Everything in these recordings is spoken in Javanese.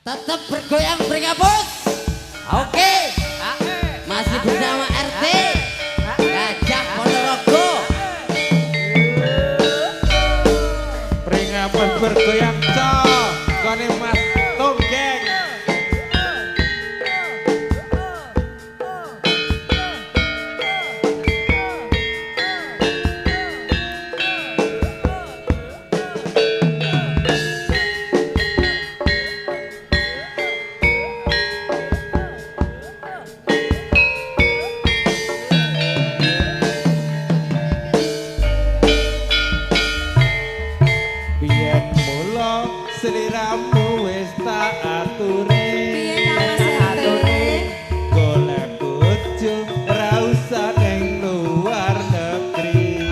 Tetap bergoyang berkabut. Oke. Masih bersama RT Gajah Ponorogo. Berkabut bergoyang cok. Kone Mas Tonggeng. Seliramu wis tak aturi golek bojo ora usah ning luar negeri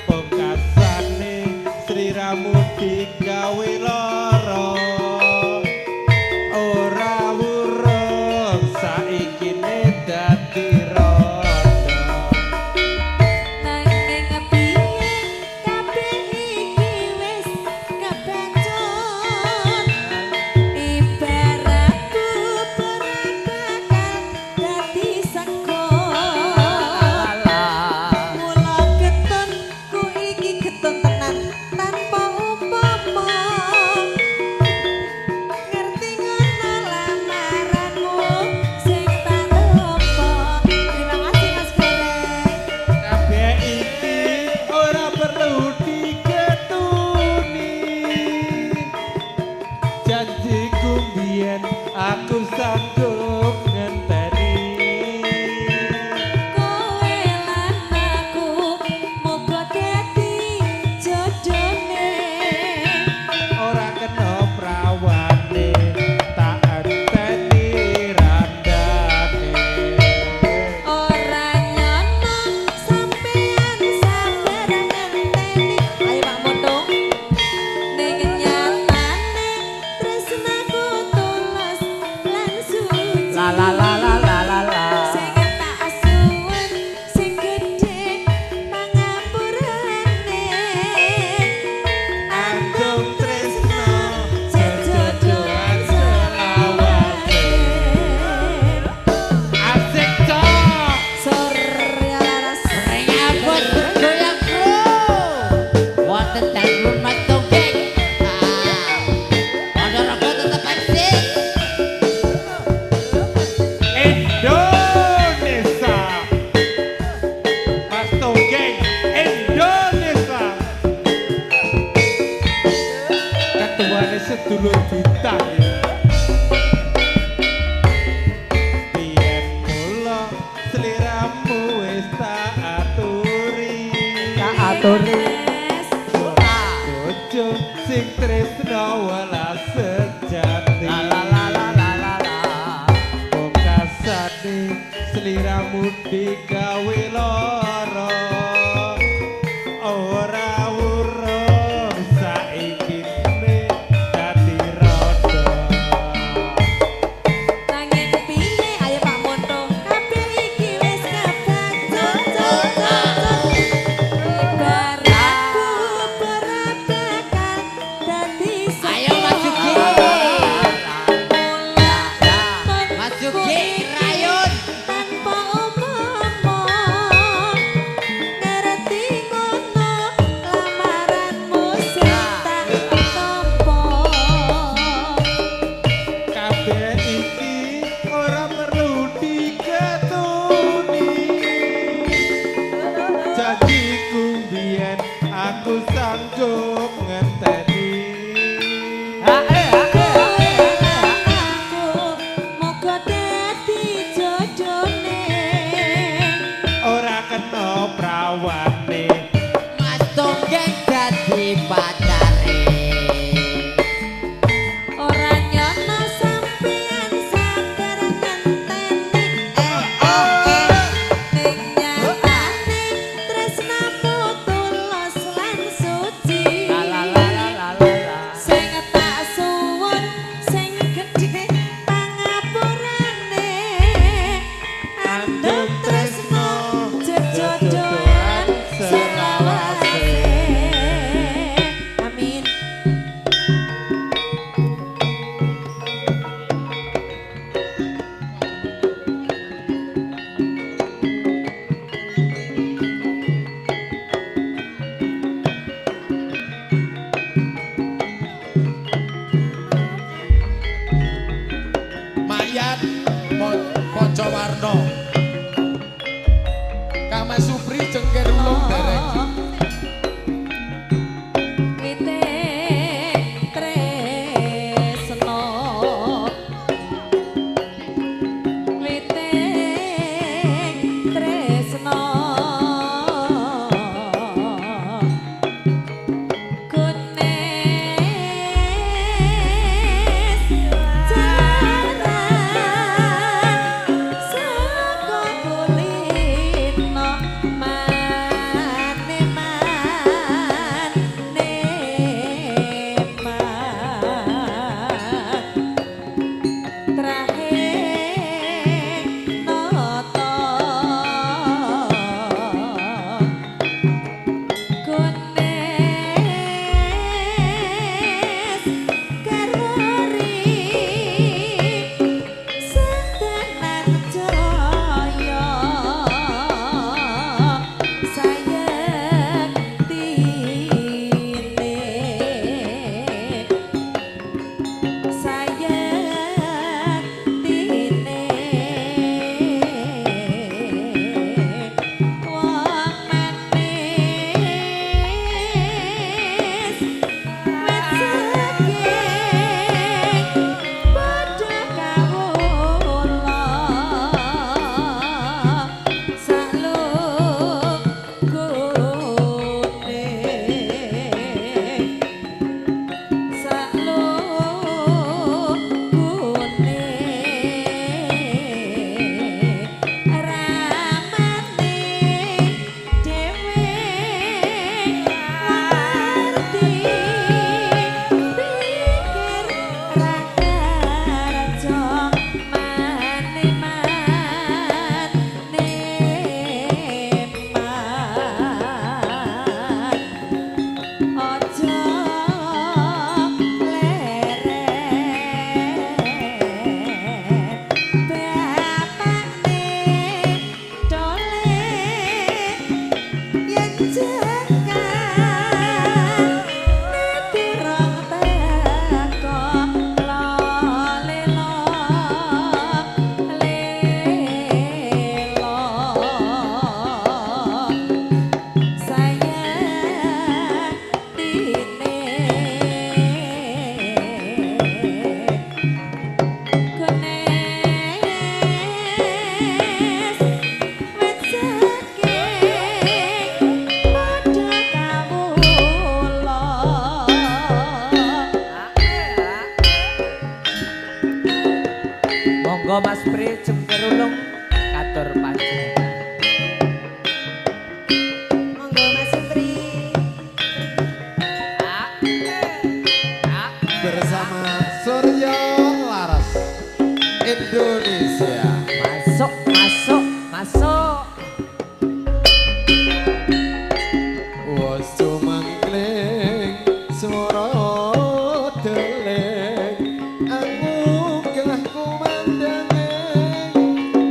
pungkasane seliramu digawe lara ora wurung saiki dadi aku sanggup ngenteni kowe lan aku moga dadi jodone ora kena prawane tak enteni randane ora nyono sampean sabar ngenteni ayo Pak Moto ning nyatane tresnaku tulus lan suci La la la la la la la. sing tak asuwen sing gedhe pangapurane andung tresno sejodohan selawase asik cok Surya laras Berkabut bergoyang bro. Wonten dalem Mas Tonggeng. Ponorogo tetap eksis. Indonesia Mas Tonggeng Indonesia ketuane sedulur bintang biyen mula seliramu wis tak aturi bojo sing tresno welas sejati La la la la la la la. pungkasane seliramu digawe lara ora urung saiki dadi rada nanging piye ayo Pak Moto kabeh iki wis kebacut ibaratku berabakal dadi Ayo Mas Juki. mulai Mas Juki Rayun. tanpa umpama ngerti ngono lamaranmu sing tak tampa kabeh iki ora perlu diketuni janjiku biyen aku sanggup ngenteni kowe aku moga dadi jodone ora kena prawane Mas Tonggeng dadi pacare. ora nyono sampean sabar ngenteni ning nyatane tresnamu tulus lan suci La la la la la la la. sing tak suwun sing gedhe pangapurane andung tresno jejodohan selawase Monggo Mas Pri jemker ulung katur panjenengan. Monggo Mas Pri. Bersama Surya Laras Indonesia. Masuk, masuk, masuk. Wes sumangkling swara deleng angugah kumandanging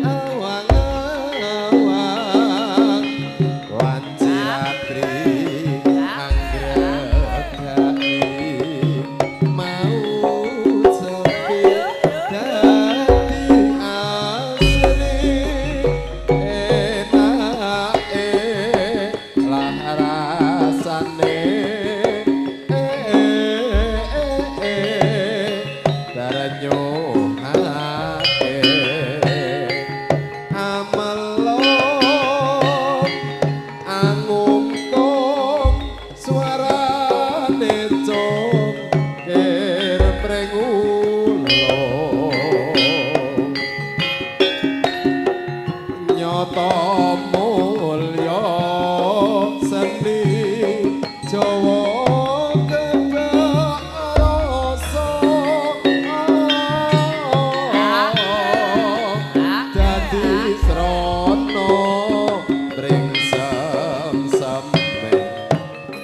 awang-awang wanci ratri anggregani mau sepi dadi asli enake lah rasane daranyo hake amelo angungkung suarane cung kir prengulo nyoto mulya seni Jawa kebak rasa dadi srana bringsem sembe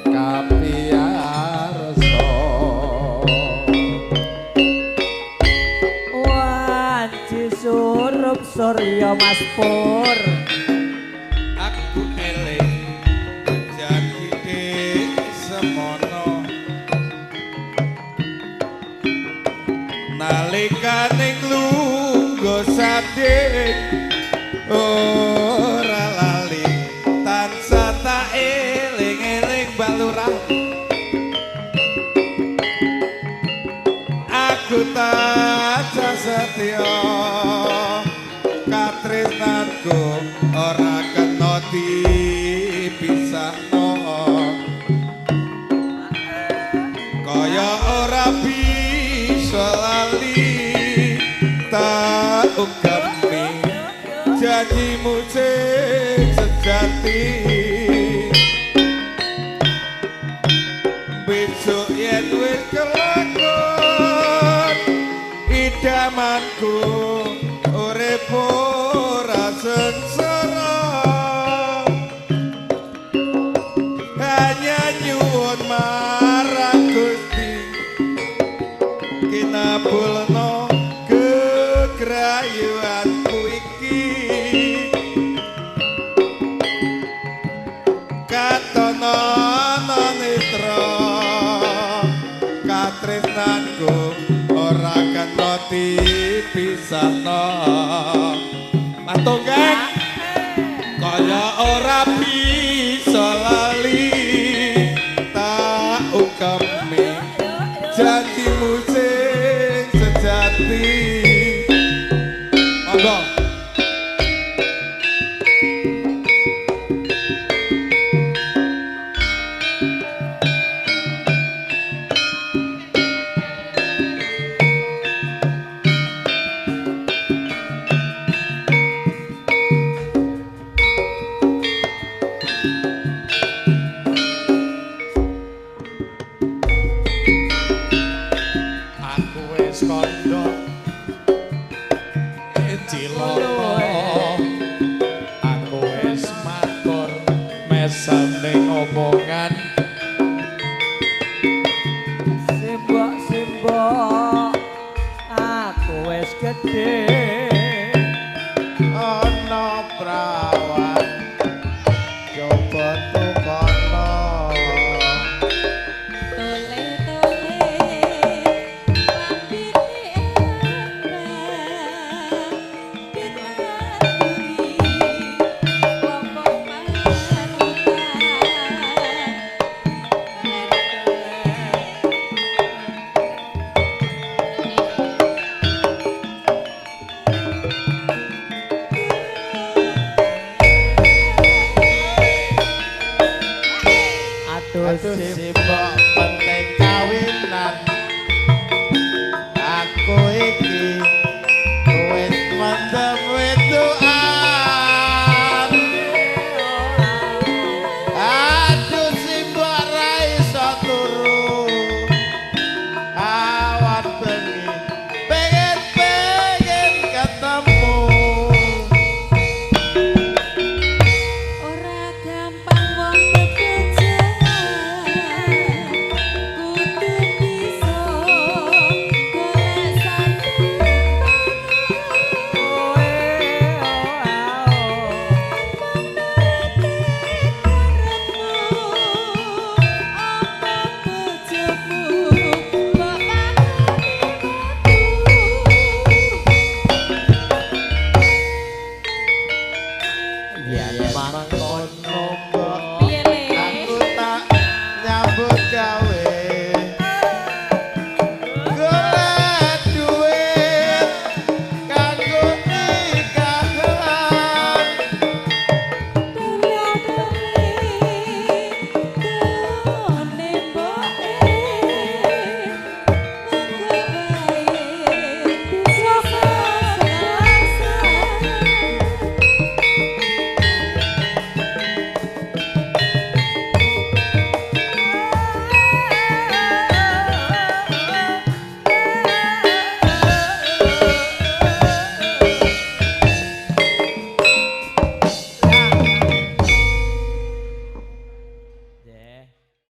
kapiyarsa Wanci surup Surya Mas Pur. Aku eling janji semono nalikane nglungguh sanding ora lali tansah tak eling-eling balurah aku tansah setya katresnanku ora kena dipisahno kaya ora bisa lali tak ungkapni janjimu sing sejati besok yen wis kelakon idamanku urip ora sengsara hanya nyuwun marang Gusti kinabulno kegrayuanku iki katono netra katresnanku ora kena dipisahno matunggang kaya ora bisa lali tak ungkapmi janjimu sing sejati monggo aku wis kandha cilaka aku wis matur mesane omongan Simbok-simbok aku wis gedhe. ana prawan coba tukono Tole-tole lambene aduh simbok penting